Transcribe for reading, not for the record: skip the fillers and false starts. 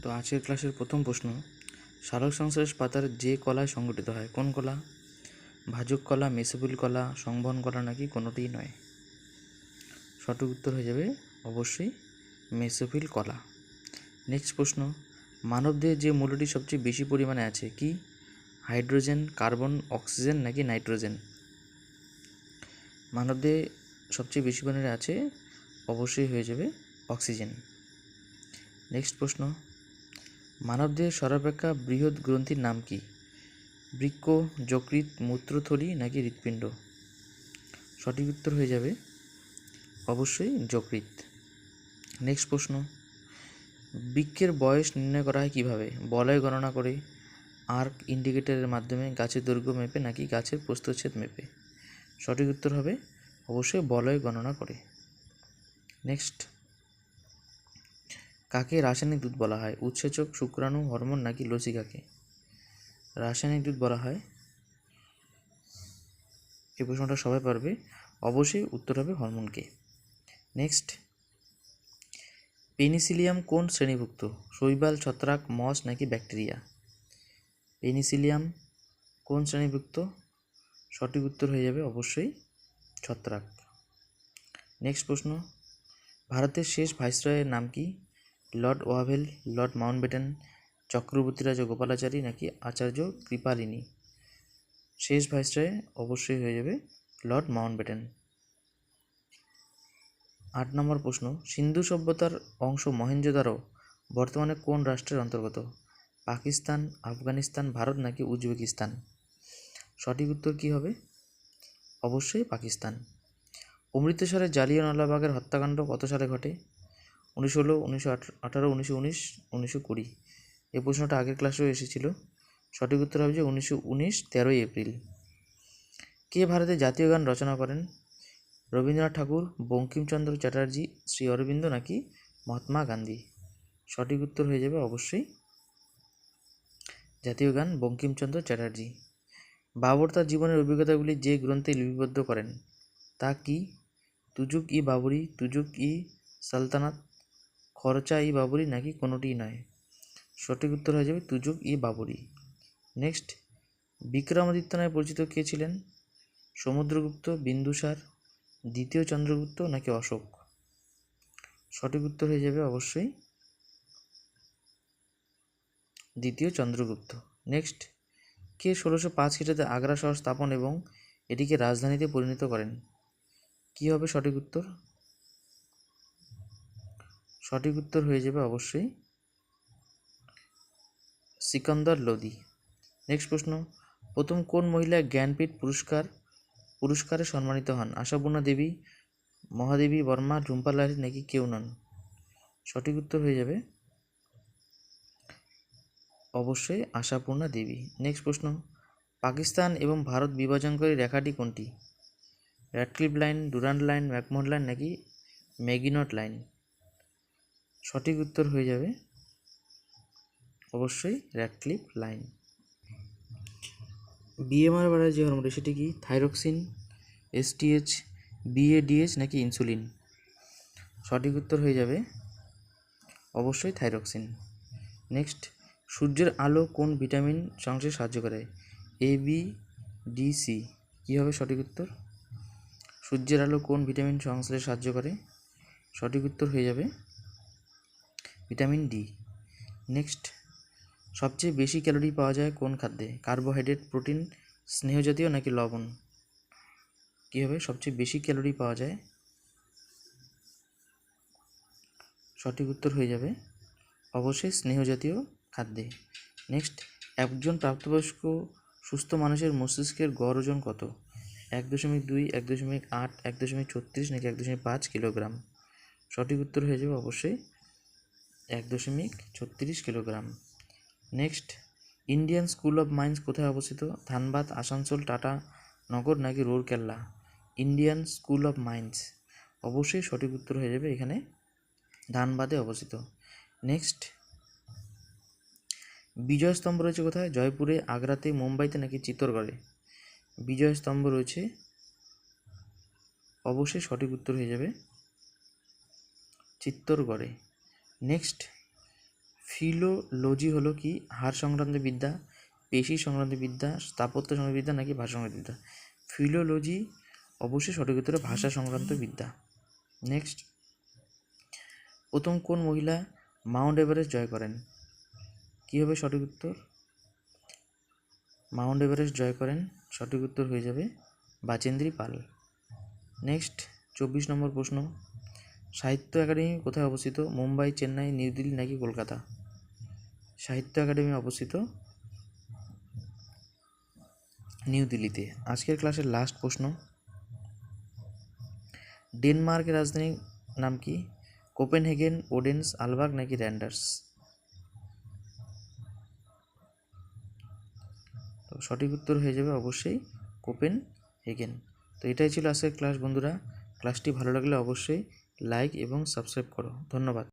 তো আজকের ক্লাসের প্রথম প্রশ্ন, সালোক সংশ্লেষ পাতার যে কলায় সংগঠিত হয় কোন কলা? ভাজক কলা, মেসোফিল কলা, সংবহন কলা নাকি কোনোটিই নয়? সঠিক উত্তর হয়ে যাবে অবশ্যই মেসোফিল কলা। নেক্সট প্রশ্ন, মানবদেহে যে মৌলটি সবচেয়ে বেশি পরিমাণে আছে কি? হাইড্রোজেন, কার্বন, অক্সিজেন নাকি নাইট্রোজেন? মানবদেহে সবচেয়ে বেশি পরিমাণে আছে অবশ্যই হয়ে যাবে অক্সিজেন। নেক্সট প্রশ্ন, মানবদেহের সর্বাপেক্ষা বৃহৎ গ্রন্থির নাম কি? বৃক্ক, যকৃৎ, মূত্রথলি নাকি হৃৎপিণ্ড? সঠিক উত্তর হয়ে যাবে অবশ্যই যকৃৎ। নেক্সট প্রশ্ন, বৃক্ষের বয়স নির্ণয় করা হয় কীভাবে? বলয় গণনা করে, আর্ক ইন্ডিকেটরের মাধ্যমে, গাছের দৈর্ঘ্য মেপে নাকি গাছের প্রস্থচ্ছেদ মেপে? সঠিক উত্তর হবে অবশ্যই বলয় গণনা করে। নেক্সট, কাকে রাসায়নিক দুধ বলা হয়? উৎসেচক, শুক্রাণু, হরমোন নাকি লসিকাকে? রাসায়নিক দুধ বলা হয়, এই প্রশ্নটা সবাই পারবে, অবশ্যই উত্তর হবে হরমোনকে। নেক্সট, পেনিসিলিয়াম কোন শ্রেণীভুক্ত? শৈবাল, ছত্রাক, মস নাকি ব্যাকটেরিয়া? পেনিসিলিয়াম কোন শ্রেণীভুক্ত? সঠিক উত্তর হয়ে যাবে অবশ্যই ছত্রাক। নেক্সট প্রশ্ন, ভারতের শেষ ভাইসরয়ের নাম কি? Lord Wavell, Lord Mountbatten, Chakraborty রাজা গোপালাচারী নাকি আচার্য কৃপালিনী? শেষ ভাইসরয় অবশ্যই হয়ে যাবে লর্ড মাউন্টব্যাটেন। 8 নম্বর প্রশ্ন, সিন্ধু সভ্যতার অংশ মহেঞ্জোদারো বর্তমানে কোন রাষ্ট্রের অন্তর্গত? পাকিস্তান, আফগানিস্তান, ভারত নাকি উজবেকিস্তান? সঠিক উত্তর কী হবে? অবশ্যই পাকিস্তান। অমৃতসরের জালিয়ানওয়ালাবাগের হত্যাকাণ্ড কত সালে ঘটে? 1916, 1918, 1919, 1920? এই প্রশ্নটা আগের ক্লাসেও এসেছিল। সঠিক উত্তর হবে যে 1919, 13ই এপ্রিল। কে ভারতের জাতীয় গান রচনা করেন? রবীন্দ্রনাথ ঠাকুর, বঙ্কিমচন্দ্র চ্যাটার্জি, শ্রী অরবিন্দ নাকি মহাত্মা গান্ধী? সঠিক উত্তর হয়ে যাবে অবশ্যই জাতীয় গান বঙ্কিমচন্দ্র চ্যাটার্জি। বাবর তার জীবনের অভিজ্ঞতাগুলি যে গ্রন্থে লিপিবদ্ধ করেন তা কি? তুজুক ই বাবরি, তুজুক ই সালতানাত, খরচা ই বাবরি নাকি কোনোটিই নয়? সঠিক উত্তর হয়ে যাবে তুজুক ই বাবরি। নেক্সট, বিক্রমাদিত্য নামে পরিচিত কে ছিলেন? সমুদ্রগুপ্ত, বিন্দুসার, দ্বিতীয় চন্দ্রগুপ্ত নাকি অশোক? সঠিক উত্তর হয়ে যাবে অবশ্যই দ্বিতীয় চন্দ্রগুপ্ত। নেক্সট, কে 1605 খ্রিস্টাব্দে আগ্রা শহর স্থাপন এবং এটিকে রাজধানীতে পরিণত করেন? কি হবে সঠিক উত্তর? সঠিক উত্তর হয়ে যাবে অবশ্যই সিকান্দার লোদি। নেক্সট প্রশ্ন, প্রথম কোন মহিলা জ্ঞানপীঠ পুরস্কারে সম্মানিত হন? আশাপূর্ণা দেবী, মহাদেবী বর্মা, ঝুম্পা লাহিড়ী নাকি কেউ নন? সঠিক উত্তর হয়ে যাবে অবশ্যই আশাপূর্ণা দেবী। নেক্সট প্রশ্ন, পাকিস্তান এবং ভারত বিভাজনকারী রেখাটি কোনটি? Radcliffe line, Durand line, McMahon line নাকি ম্যাগিনট লাইন? সঠিক উত্তর হয়ে যাবে অবশ্যই র্যাডক্লিফ লাইন। বিএমআর বাড়ার যে হরমোনটি সেটি কি? থাইরক্সিন, এসটিএইচ, বিএডিএইচ নাকি ইনসুলিন? সঠিক উত্তর হয়ে যাবে অবশ্যই থাইরক্সিন। নেক্সট, সূর্যের আলো কোন ভিটামিন সংশ্লেষে সাহায্য করে? এ, বি, ডি, সি? কী হবে সঠিক উত্তর? সূর্যের আলো কোন ভিটামিন সংশ্লেষে সাহায্য করে? সঠিক উত্তর হয়ে যাবে ভিটামিন ডি। নেক্সট, সবচেয়ে বেশি ক্যালোরি পাওয়া যায় কোন খাদ্যে? কার্বোহাইড্রেট, প্রোটিন, স্নেহজাতীয় নাকি লবণ? কী হবে সবচেয়ে বেশি ক্যালোরি পাওয়া যায়? সঠিক উত্তর হয়ে যাবে অবশ্যই স্নেহজাতীয় খাদ্যে। নেক্সট, একজন প্রাপ্তবয়স্ক সুস্থ মানুষের মস্তিষ্কের গড় ওজন কত? 1.2, 1.8, 1.36 নাকি 1.5 কিলোগ্রাম? সঠিক উত্তর হয়ে যাবে অবশ্যই 1.36 kilogram. Next, Indian school of mines কোথায় অবস্থিত? ধানবাদ, আসানসোল, টাটা নগর নাকি Rourkela? Indian school of mines অবশ্যই সঠিক উত্তর হয়ে যাবে এখানে ধানবাদে অবস্থিত। নেক্সট, বিজয় স্তম্ভ রয়েছে কোথায়? জয়পুরে, আগ্রাতে, মুম্বাইতে নাকি চিত্তরগড়ে? বিজয় স্তম্ভ রয়েছে অবশ্যই সঠিক উত্তর হয়ে যাবে চিত্তরগড়ে। নেক্সট, ফিলোলজি হলো কি হাড় সংক্রান্ত বিদ্যা, পেশি সংক্রান্ত বিদ্যা, স্থাপত্য সংক্রান্ত বিদ্যা নাকি ভাষা সংক্রান্ত বিদ্যা? ফিলোলজি অবশ্যই সঠিক উত্তর ভাষা সংক্রান্ত বিদ্যা। নেক্সট, প্রথম কোন মহিলা মাউন্ট এভারেস্ট জয় করেন? কী হবে সঠিক উত্তর? মাউন্ট এভারেস্ট জয় করেন, সঠিক উত্তর হয়ে যাবে বাচেন্দ্রী পাল। নেক্সট 24 নম্বর প্রশ্ন, সাহিত্য একাডেমি কোথায় অবস্থিত? মুম্বাই, চেন্নাই, নিউ দিল্লি নাকি কলকাতা? সাহিত্য একাডেমি অবস্থিত নিউ দিল্লিতে। আজকের ক্লাসের লাস্ট প্রশ্ন, ডেনমার্কের রাজধানীর নাম কি? কোপেনহেগেন, ওডেন্স, আলবার্গ নাকি র্যান্ডার্স? তো সঠিক উত্তর হয়ে যাবে অবশ্যই কোপেনহেগেন। তো এটাই ছিল আজকের ক্লাস বন্ধুরা। ক্লাসটি ভালো লাগলে অবশ্যই লাইক এবং সাবস্ক্রাইব করো। ধন্যবাদ।